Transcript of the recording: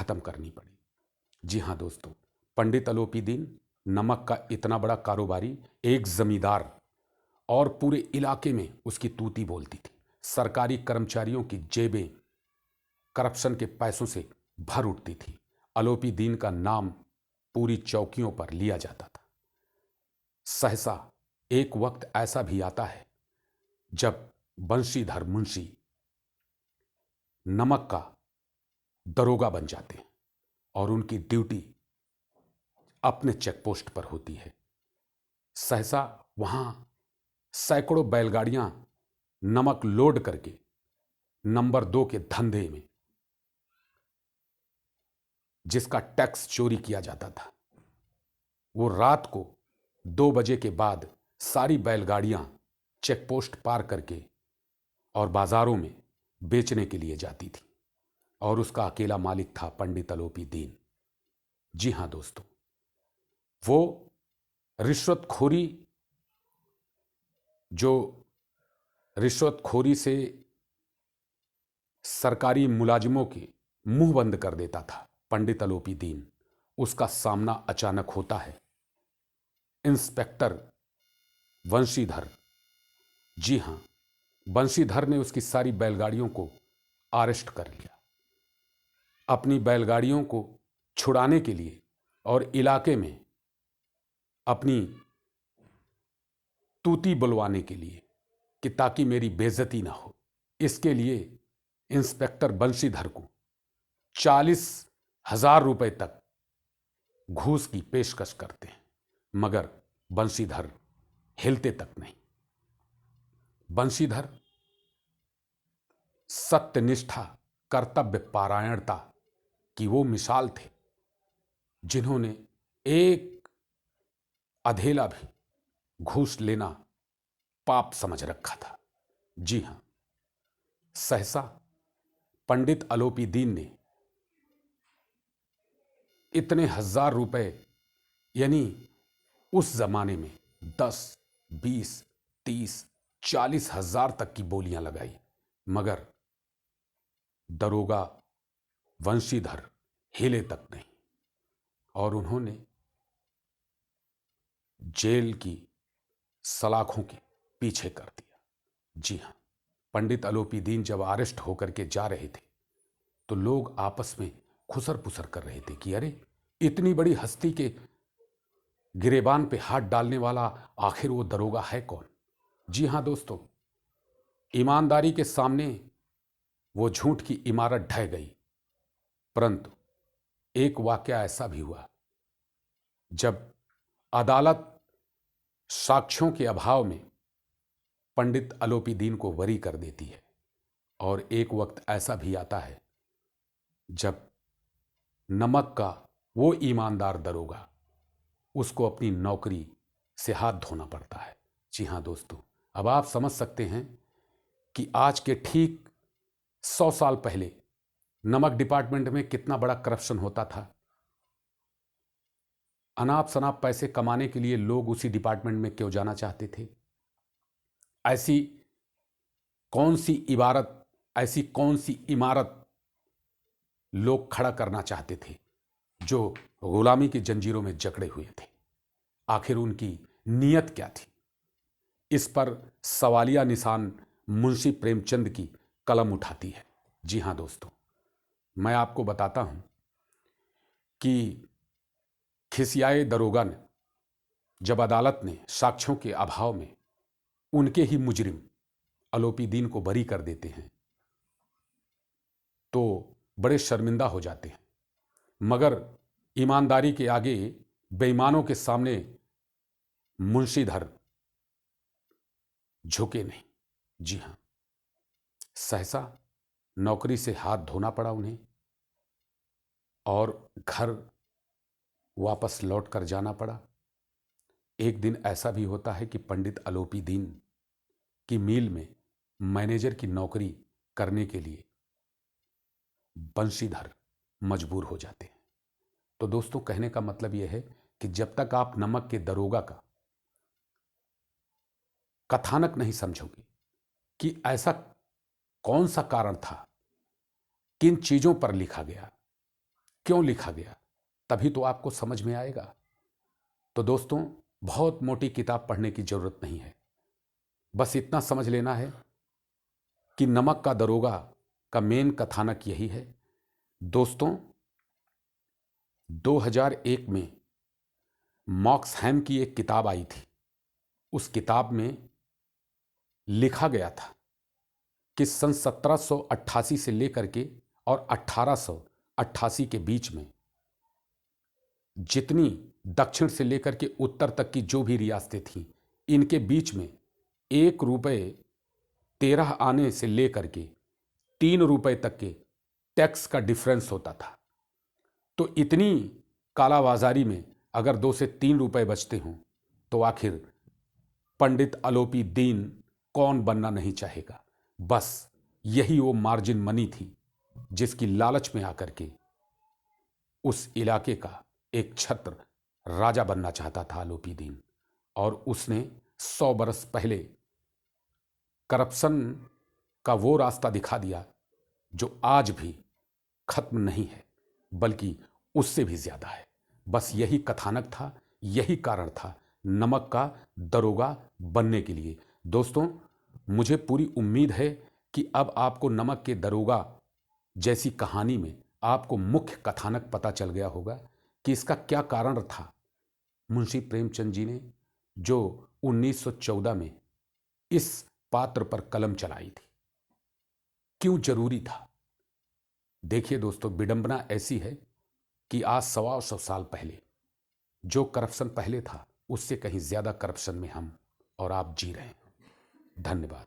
खत्म करनी पड़ी। जी हाँ दोस्तों, पंडित अलोपी दीन नमक का इतना बड़ा कारोबारी, एक जमींदार, और पूरे इलाके में उसकी तूती बोलती थी। सरकारी कर्मचारियों की जेबें करप्शन के पैसों से भर उठती थी। अलोपी दीन का नाम पूरी चौकियों पर लिया जाता था। सहसा एक वक्त ऐसा भी आता है जब बंशीधर मुंशी नमक का दरोगा बन जाते हैं और उनकी ड्यूटी अपने चेकपोस्ट पर होती है। सहसा वहां सैकड़ों बैलगाड़ियां नमक लोड करके नंबर 2 के धंधे में, जिसका टैक्स चोरी किया जाता था, वो रात को 2 बजे के बाद सारी बैलगाड़ियां चेकपोस्ट पार करके और बाजारों में बेचने के लिए जाती थी। और उसका अकेला मालिक था पंडित अलोपी दीन। जी हां दोस्तों, वो रिश्वतखोरी जो रिश्वतखोरी से सरकारी मुलाजिमों के मुंह बंद कर देता था पंडित अलोपी दीन, उसका सामना अचानक होता है इंस्पेक्टर वंशीधर। जी हां, बंशीधर ने उसकी सारी बैलगाड़ियों को अरेस्ट कर लिया। अपनी बैलगाड़ियों को छुड़ाने के लिए और इलाके में अपनी तूती बुलवाने के लिए कि ताकि मेरी बेइज्जती ना हो, इसके लिए इंस्पेक्टर बंशीधर को 40,000 रुपए तक घूस की पेशकश करते हैं, मगर बंशीधर हिलते तक नहीं। बंशीधर सत्यनिष्ठा, कर्तव्य पारायणता की वो मिसाल थे जिन्होंने एक अधेला भी घूस लेना पाप समझ रखा था। जी हां, सहसा पंडित अलोपी दीन ने इतने 1,000 रुपए, यानी उस जमाने में 10, 20, 30, 40,000 तक की बोलियां लगाई, मगर दरोगा वंशीधर हिले तक नहीं और उन्होंने जेल की सलाखों के पीछे कर दिया। जी हां, पंडित अलोपी दीन जब अरेस्ट होकर के जा रहे थे तो लोग आपस में खुसर पुसर कर रहे थे कि अरे, इतनी बड़ी हस्ती के गिरेबान पे हाथ डालने वाला आखिर वो दरोगा है कौन। जी हां दोस्तों, ईमानदारी के सामने वो झूठ की इमारत ढह गई। परंतु एक वाकया ऐसा भी हुआ जब अदालत साक्ष्यों के अभाव में पंडित अलोपी दीन को बरी कर देती है। और एक वक्त ऐसा भी आता है जब नमक का वो ईमानदार दरोगा, उसको अपनी नौकरी से हाथ धोना पड़ता है। जी हां दोस्तों, अब आप समझ सकते हैं कि आज के ठीक 100 साल पहले नमक डिपार्टमेंट में कितना बड़ा करप्शन होता था। अनाप शनाप पैसे कमाने के लिए लोग उसी डिपार्टमेंट में क्यों जाना चाहते थे। ऐसी कौन सी इबारत, ऐसी कौन सी इमारत लोग खड़ा करना चाहते थे जो गुलामी की जंजीरों में जकड़े हुए थे। आखिर उनकी नीयत क्या थी, इस पर सवालिया निशान मुंशी प्रेमचंद की कलम उठाती है। जी हां दोस्तों, मैं आपको बताता हूं कि खिसियाए दरोगा ने जब अदालत ने साक्ष्यों के अभाव में उनके ही मुजरिम अलोपी दीन को बरी कर देते हैं तो बड़े शर्मिंदा हो जाते हैं, मगर ईमानदारी के आगे बेईमानों के सामने मुंशीधर झुके नहीं। जी हां, सहसा नौकरी से हाथ धोना पड़ा उन्हें और घर वापस लौट कर जाना पड़ा। एक दिन ऐसा भी होता है कि पंडित अलोपी दीन की मिल में मैनेजर की नौकरी करने के लिए बंशीधर मजबूर हो जाते हैं। तो दोस्तों, कहने का मतलब यह है कि जब तक आप नमक के दरोगा का कथानक नहीं समझोगे कि ऐसा कौन सा कारण था, किन चीजों पर लिखा गया, क्यों लिखा गया, तभी तो आपको समझ में आएगा। तो दोस्तों, बहुत मोटी किताब पढ़ने की जरूरत नहीं है, बस इतना समझ लेना है कि नमक का दरोगा का मेन कथानक यही है। दोस्तों, 2001 में मॉक्स हैम की एक किताब आई थी। उस किताब में लिखा गया था कि सन 1788 से लेकर के और 1888 के बीच में जितनी दक्षिण से लेकर के उत्तर तक की जो भी रियासतें थीं, इनके बीच में 1 रुपये 13 आने से लेकर के 3 रुपये तक के टैक्स का डिफरेंस होता था। तो इतनी कालाबाजारी में अगर 2 से 3 रुपये बचते हों तो आखिर पंडित अलोपी दीन कौन बनना नहीं चाहेगा। बस यही वो मार्जिन मनी थी जिसकी लालच में आकर के उस इलाके का एक छत्र राजा बनना चाहता था अलोपी दीन, और उसने 100 बरस पहले करप्शन का वो रास्ता दिखा दिया जो आज भी खत्म नहीं है, बल्कि उससे भी ज्यादा है। बस यही कथानक था, यही कारण था नमक का दरोगा बनने के लिए। दोस्तों, मुझे पूरी उम्मीद है कि अब आपको नमक के दरोगा जैसी कहानी में आपको मुख्य कथानक पता चल गया होगा कि इसका क्या कारण था। मुंशी प्रेमचंद जी ने जो 1914 में इस पात्र पर कलम चलाई थी, क्यों जरूरी था। देखिए दोस्तों, विडंबना ऐसी है कि आज 125 साल पहले जो करप्शन पहले था, उससे कहीं ज्यादा करप्शन में हम और आप जी रहे हैं। धन्यवाद।